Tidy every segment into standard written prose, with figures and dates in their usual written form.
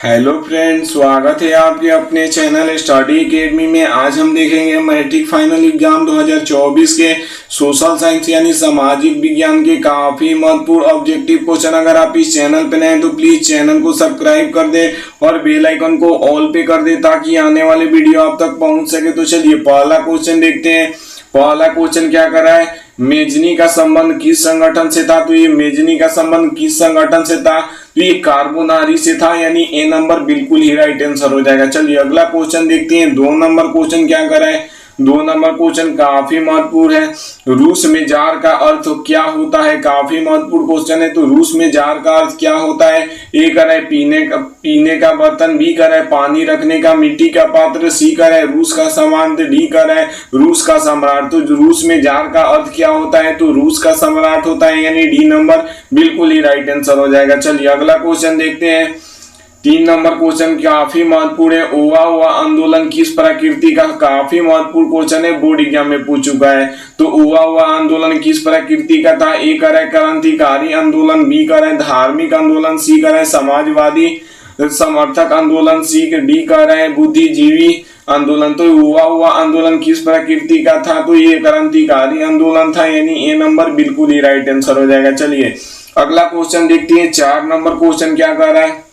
Hello friends, स्वागत है आपके अपने चैनल स्टडी एकेडमी में। आज हम देखेंगे मैट्रिक फाइनल एग्जाम 2024 के सोशल साइंस यानी सामाजिक विज्ञान के काफी महत्वपूर्ण ऑब्जेक्टिव क्वेश्चन। अगर आप इस चैनल पे नए हैं तो प्लीज चैनल को सब्सक्राइब कर दे और बेल आइकन को ऑल पे कर दे ताकि आने वाले वीडियो आप तक पहुंच सके। तो चलिए पहला क्वेश्चन देखते हैं। पहला क्वेश्चन क्या कर रहा है, मेजनी का संबंध किस संगठन से था। तो ये मेजनी का संबंध किस संगठन से था, तो ये कार्बोनारी से था, यानी ए नंबर बिल्कुल ही राइट आंसर हो जाएगा। चलिए अगला क्वेश्चन देखते हैं। 2 नंबर क्वेश्चन क्या कर रहा है, 2 नंबर क्वेश्चन काफी महत्वपूर्ण है। रूस में जार का अर्थ क्या होता है, काफी महत्वपूर्ण क्वेश्चन है। तो रूस में जार का अर्थ क्या होता है, ए कर है पीने का बर्तन, बी कर है पानी रखने का मिट्टी का पात्र, सी कर है रूस का सामान, डी कर है रूस का सम्राट। तो रूस में जार का अर्थ क्या होता है, तो रूस का सम्राट होता है, यानी डी नंबर बिल्कुल ही राइट आंसर हो जाएगा। चलिए अगला क्वेश्चन देखते हैं। 3 नंबर क्वेश्चन काफी महत्वपूर्ण है। ओवा ओवा आंदोलन किस प्रकृति का, काफी महत्वपूर्ण क्वेश्चन है, बोर्ड एग्जाम में पूछ चुका है। तो ओवा ओवा आंदोलन किस प्रकृति का था, ए कर है क्रांतिकारी आंदोलन, बी कर है धार्मिक आंदोलन, सी कर है समाजवादी समर्थक आंदोलन, सी डी कर है बुद्धिजीवी आंदोलन। तो ओवा ओवा आंदोलन किस प्रकृति का था, तो ये क्रांतिकारी आंदोलन था, यानी ए नंबर बिल्कुल ही राइट आंसर हो जाएगा। चलिए अगला क्वेश्चन देखते हैं। 4 नंबर क्वेश्चन क्या कर रहा है,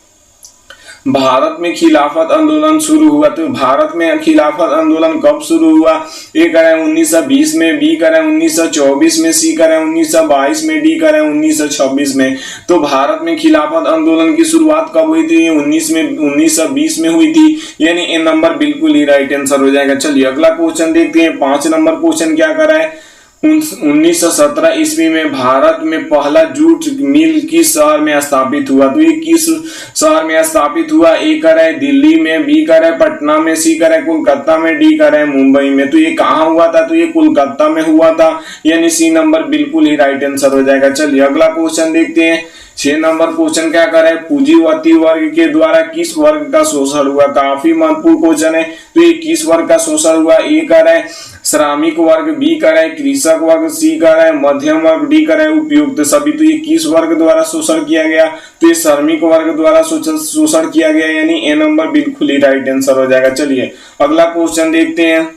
भारत में खिलाफत आंदोलन शुरू हुआ। तो भारत में खिलाफत आंदोलन कब शुरू हुआ, ए करें 1920 में, बी करें 1924 में, सी करें 1922 में, डी करें 1926 में। तो भारत में खिलाफत आंदोलन की शुरुआत कब हुई थी, 1920 में हुई थी, यानी ए नंबर बिल्कुल ही राइट आंसर हो जाएगा। चलिए अगला क्वेश्चन देखते हैं। 5 नंबर क्वेश्चन क्या कर रहा है, 1917 ईस्वी में भारत में पहला जूट मिल किस शहर में स्थापित हुआ। तो ये किस शहर में स्थापित हुआ, ए कर है दिल्ली में, बी कर है पटना में, सी कर है कोलकाता में, डी कर है मुंबई में। तो ये कहाँ हुआ था, तो ये कोलकाता में हुआ था, यानी सी नंबर बिल्कुल ही राइट आंसर हो जाएगा। चलिए अगला क्वेश्चन देखते हैं। 6 नंबर क्वेश्चन क्या करे, पूंजीवती वर्ग के द्वारा किस वर्ग का शोषण हुआ, काफी महत्वपूर्ण क्वेश्चन है। तो ये किस वर्ग का शोषण हुआ, ए करे श्रमिक वर्ग, बी करे कृषक वर्ग, सी करे मध्यम वर्ग, डी करे उपयुक्त सभी। तो ये किस वर्ग द्वारा शोषण किया गया, तो ये श्रमिक वर्ग द्वारा शोषण किया गया, यानी ए नंबर बिल्कुल ही राइट आंसर हो जाएगा। चलिए अगला क्वेश्चन देखते हैं।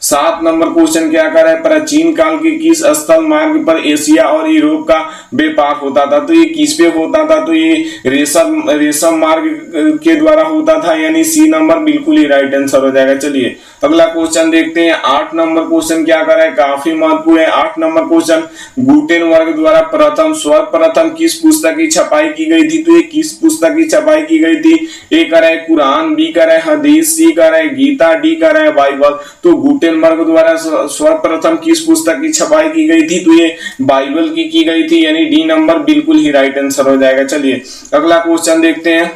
7 नंबर क्वेश्चन क्या कर रहा है, प्राचीन काल के किस स्थल मार्ग पर एशिया और यूरोप का व्यापार होता था। तो ये किस पे होता था, तो ये रेशम मार्ग के द्वारा होता था, यानी सी नंबर बिल्कुल ही राइट आंसर हो जाएगा। चलिए अगला क्वेश्चन देखते हैं। 8 नंबर क्वेश्चन क्या कर रहा है, काफी महत्वपूर्ण है। 8 नंबर क्वेश्चन, गुटेनबर्ग द्वारा सर्वप्रथम किस पुस्तक की छपाई की गई थी। तो ये किस पुस्तक की छपाई की गई थी, ए कर है कुरान, बी कर है हदीस, सी कर है गीता, डी कर है बाइबल। तो गुटेनबर्ग द्वारा सर्वप्रथम किस पुस्तक की छपाई की गई थी, तो ये बाइबल की गई थी, यानी डी नंबर बिल्कुल ही राइट आंसर हो जाएगा। चलिए अगला क्वेश्चन देखते हैं।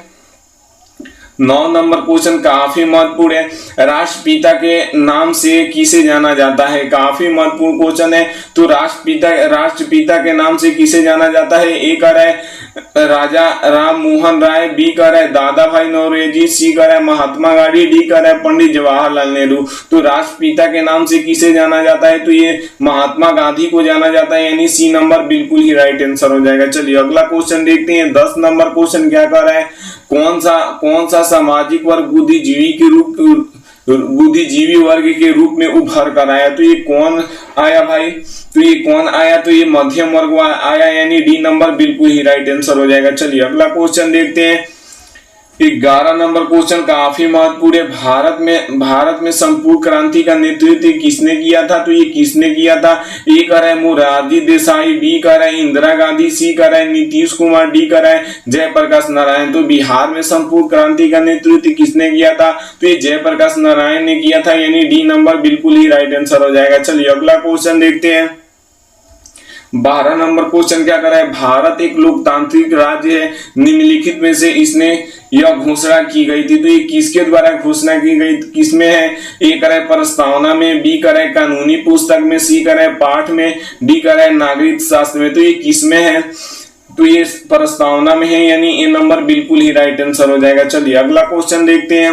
9 नंबर क्वेश्चन काफी महत्वपूर्ण है। राष्ट्रपिता के नाम से किसे जाना जाता है, काफी महत्वपूर्ण क्वेश्चन है। तो राष्ट्रपिता के नाम से किसे जाना जाता है, ए कर है राजा राम मोहन राय, बी कर है दादा भाई नौरोजी, सी कर है महात्मा गांधी, डी कर है पंडित जवाहरलाल नेहरू। तो राष्ट्रपिता के नाम से किसे जाना जाता है, तो ये महात्मा गांधी को जाना जाता है, यानी सी नंबर बिल्कुल ही राइट आंसर हो जाएगा। चलिए अगला क्वेश्चन देखते हैं। 10 नंबर क्वेश्चन क्या कर रहा है, कौन सा सामाजिक वर्ग बुद्धिजीवी वर्ग के रूप में उभर कर आया। तो ये कौन आया भाई, तो ये कौन आया, तो ये मध्यम वर्ग आया, यानी डी नंबर बिल्कुल ही राइट आंसर हो जाएगा। चलिए अगला क्वेश्चन देखते हैं। 11 नंबर क्वेश्चन काफी महत्वपूर्ण है। भारत में संपूर्ण क्रांति का नेतृत्व किसने किया था, तो ये किसने किया था, ए कर है मोरारजी देसाई, बी कर है इंदिरा गांधी, सी कर है नीतीश कुमार, डी कर है जयप्रकाश नारायण। तो बिहार में संपूर्ण क्रांति का नेतृत्व किसने किया था, तो ये जयप्रकाश नारायण ने किया था, यानी डी नंबर बिल्कुल ही राइट आंसर हो जाएगा। चलिए अगला क्वेश्चन देखते हैं। 12 नंबर क्वेश्चन क्या कर रहा है, भारत एक लोकतांत्रिक राज्य है, निम्नलिखित में से इसने यह घोषणा की गई थी। तो ये किसके द्वारा घोषणा की गई, किसमें है, ए करे प्रस्तावना में, बी करे कानूनी पुस्तक में, सी करे पाठ में, डी करे नागरिक शास्त्र में। तो ये किसमें है, तो ये प्रस्तावना में है, यानी ए नंबर बिल्कुल ही राइट आंसर हो जाएगा। चलिए अगला क्वेश्चन देखते हैं।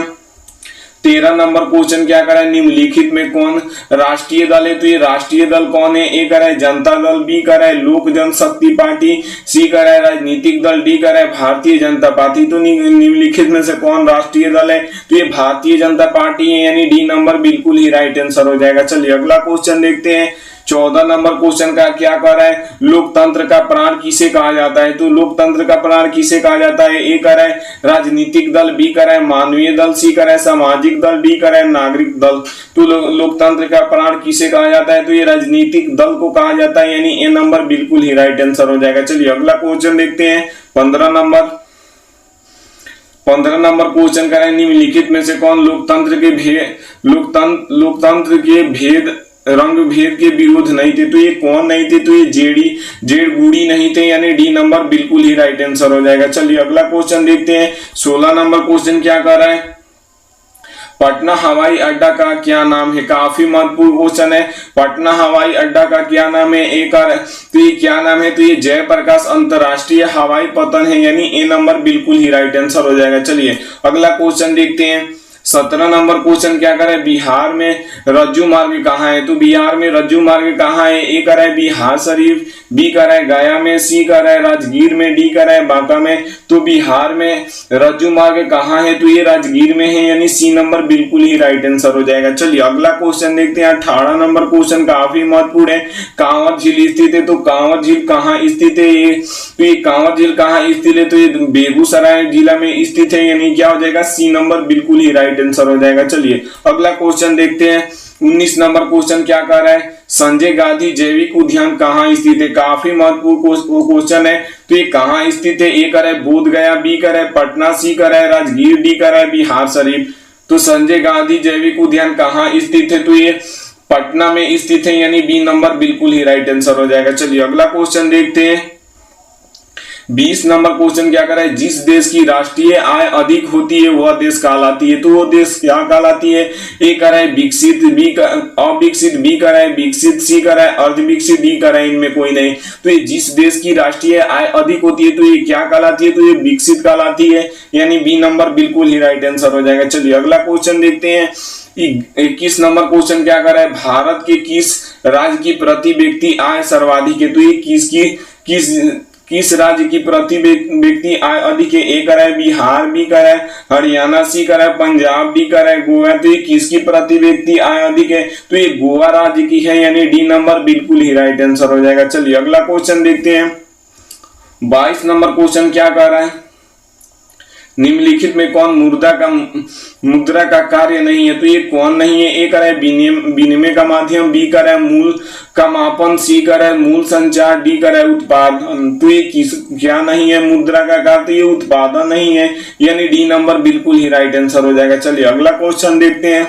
13 नंबर क्वेश्चन क्या करा है, निम्नलिखित में कौन राष्ट्रीय दल है? तो ये राष्ट्रीय दल कौन है? ए करा है जनता दल, बी करा है लोक जनशक्ति पार्टी, सी करा है राजनीतिक दल, डी करा है भारतीय जनता पार्टी। तो निम्नलिखित में से कौन राष्ट्रीय दल है? तो ये भारतीय जनता पार्टी है, यानी डी नंबर बिल्कुल ही राइट आंसर हो जाएगा। चलिए अगला क्वेश्चन देखते हैं। 14 नंबर क्वेश्चन का क्या कर रहा है, लोकतंत्र का प्राण किसे कहा जाता है? तो लोकतंत्र का प्राण किसे कहा जाता है? ए कर है राजनीतिक दल, बी कर है मानवीय दल, सी कर है सामाजिक दल, डी कर है नागरिक दल। तो लोकतंत्र का प्राण किसे कहा जाता है? तो ये राजनीतिक दल को कहा जाता है, यानी ए नंबर बिल्कुल ही राइट आंसर हो जाएगा। चलिए अगला क्वेश्चन देखते हैं। 15 नंबर क्वेश्चन कर रहे हैं, निम्नलिखित में से कौन लोकतंत्र के भेद रंग भेद के विरोध नहीं थे? तो ये कौन नहीं थे? तो ये जेड बूढ़ी नहीं थे, यानी डी नंबर बिल्कुल ही राइट आंसर हो जाएगा। चलिए अगला क्वेश्चन देखते हैं। 16 नंबर क्वेश्चन क्या कर रहा है, पटना हवाई अड्डा का क्या नाम है? काफी महत्वपूर्ण क्वेश्चन है। पटना हवाई अड्डा का क्या नाम है? तो ये क्या नाम है? तो ये जयप्रकाश अंतरराष्ट्रीय हवाई पतन है, यानी ए नंबर बिल्कुल ही राइट आंसर हो जाएगा। चलिए अगला क्वेश्चन देखते हैं। 17 नंबर क्वेश्चन क्या करे, बिहार में रज्जू मार्ग कहाँ है? तो बिहार में रज्जू मार्ग कहाँ है? ए कर है बिहार शरीफ, बी कर है गया में, सी कर है राजगीर में, डी कर है बांका में। तो बिहार में रज्जू मार्ग कहाँ है? तो ये राजगीर में है, यानी सी नंबर बिल्कुल ही राइट आंसर हो जाएगा। चलिए अगला क्वेश्चन देखते हैं। 18 नंबर क्वेश्चन काफी महत्वपूर्ण है। कांवर झील स्थित है, तो कांवर झील कहाँ स्थित है? तो ये कांवर झील कहाँ स्थित है? तो ये बेगूसराय जिला में स्थित है, यानी क्या हो जाएगा? सी नंबर बिल्कुल ही राइट आंसर हो जाएगा। चलिए अगला क्वेश्चन देखते हैं। 19 नंबर क्वेश्चन क्या कर रहा है, संजय गांधी जैविक उद्यान कहाँ स्थित है? काफी महत्वपूर्ण क्वेश्चन है। तो ये कहाँ स्थित है? ए कर है बोध गया, बी कर है पटना, सी कर है राजगीर, डी कर है बिहार शरीफ। तो संजय गांधी जैविक उद्यान कहाँ स्थित है? तो ये पटना में स्थित है, यानी बी नंबर बिल्कुल ही राइट आंसर हो जाएगा। चलिए अगला क्वेश्चन देखते हैं। 20 नंबर क्वेश्चन क्या कर रहा है, जिस देश की राष्ट्रीय आय अधिक होती है वह देश कहलाती है। तो वो देश क्या कहलाती है? ए कर है विकसित, बी अविकसित, बी कर है विकसित, सी कर है अर्धविकसित, डी कर है इनमें कोई नहीं। तो ये जिस देश की राष्ट्रीय आय अधिक होती है तो ये क्या कहलाती है? तो ये विकसित कहलाती है, यानी बी नंबर बिल्कुल ही राइट आंसर हो जाएगा। चलिए अगला क्वेश्चन देखते हैं। 21 नंबर क्वेश्चन क्या कर रहा है, भारत के किस राज्य की प्रति व्यक्ति आय सर्वाधिक है? तो ये किस राज्य की प्रति व्यक्ति आय अधिक है? ए कर है बिहार, बी कर है हरियाणा, सी कर है पंजाब, डी कर है गोवा। तो ये किसकी प्रति व्यक्ति आय अधिक है? तो ये गोवा राज्य की है, यानी डी नंबर बिल्कुल ही राइट आंसर हो जाएगा। चलिए अगला क्वेश्चन देखते हैं। 22 नंबर क्वेश्चन क्या कर रहा है, निम्नलिखित में कौन मुद्रा का कार्य नहीं है? तो ये कौन नहीं है? ए कर है विनिमय का माध्यम, बी कर है मूल का मापन, सी कर है मूल संचार, डी कर है उत्पादन। तो ये क्या नहीं है? मुद्रा का कार्य, तो ये उत्पादन नहीं है, यानी डी नंबर बिल्कुल ही राइट आंसर हो जाएगा। चलिए अगला क्वेश्चन देखते हैं।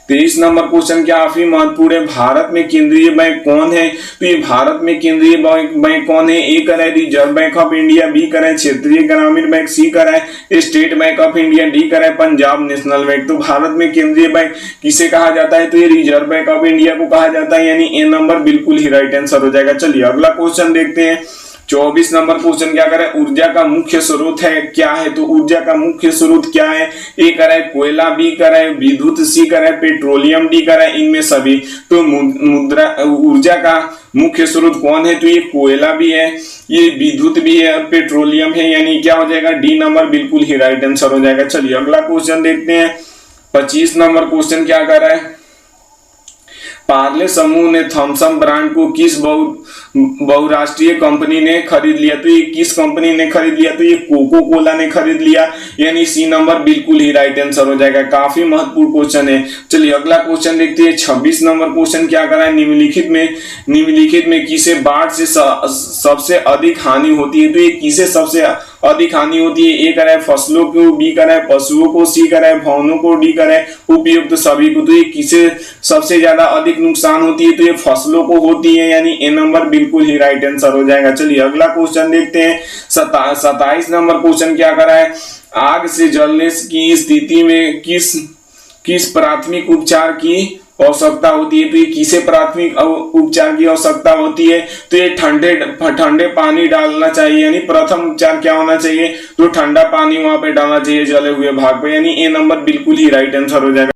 23 नंबर क्वेश्चन क्या काफी महत्वपूर्ण है, भारत में केंद्रीय बैंक कौन है? तो ये भारत में केंद्रीय बैंक कौन है? ए कर है Reserve Bank of India, B कर है क्षेत्रीय ग्रामीण बैंक, सी कर है State Bank of India, D कर है पंजाब नेशनल बैंक। तो भारत में केंद्रीय बैंक किसे कहा जाता है? तो ये रिजर्व बैंक ऑफ इंडिया को कहा जाता है, यानी ए नंबर बिल्कुल ही राइट आंसर हो जाएगा। चलिए अगला क्वेश्चन देखते हैं। 24 नंबर क्वेश्चन क्या करे, ऊर्जा का मुख्य स्रोत है क्या है? तो ऊर्जा का मुख्य स्रोत क्या है? ए करे कोयला, बी करे विद्युत, सी करे पेट्रोलियम, डी करे इनमें सभी। तो ऊर्जा का मुख्य स्रोत कौन है? तो ये कोयला भी है, ये विद्युत भी है और पेट्रोलियम है, यानी क्या हो जाएगा? डी नंबर बिल्कुल ही राइट आंसर हो जाएगा। चलिए अगला क्वेश्चन देखते हैं। 25 नंबर क्वेश्चन क्या कर रहा है, पार्ले समूह ने थॉमसन ब्रांड को किस बहुराष्ट्रीय कंपनी ने खरीद लिया? तो ये किस कंपनी ने खरीद लिया? तो ये कोको कोला ने खरीद लिया, यानी सी नंबर बिल्कुल ही राइट आंसर हो जाएगा। काफी महत्वपूर्ण क्वेश्चन है। चलिए अगला क्वेश्चन देखते हैं। 26 नंबर क्वेश्चन क्या कर रहा है, निम्नलिखित में किसे बाढ़ से सबसे अधिक हानि होती है? तो ये किसे सबसे अधिक हानि होती है? ए करे फसलों को, बी करे पशुओं को, सी करे भवनों को, डी करे उपयुक्त सभी को। तो ये किसे सबसे ज्यादा अधिक नुकसान होती है? तो ये फसलों को होती है, यानी ए नंबर बिल्कुल ही राइट आंसर हो जाएगा। चलिए अगला क्वेश्चन देखते हैं। 27 नंबर क्वेश्चन क्या कर रहा है, आग से जलने की स्थिति में किस प्राथमिक उपचार की आवश्यकता होती है, तो ये किसे प्राथमिक उपचार की आवश्यकता होती है, तो ये ठंडे पानी डालना चाहिए, यानी प्रथम उपचार क्या होना चाहिए, तो ठंडा पानी वहां पे डालना चाहिए जले हुए भाग पे, यानी ए नंबर बिल्कुल ही राइट आंसर हो जाएगा।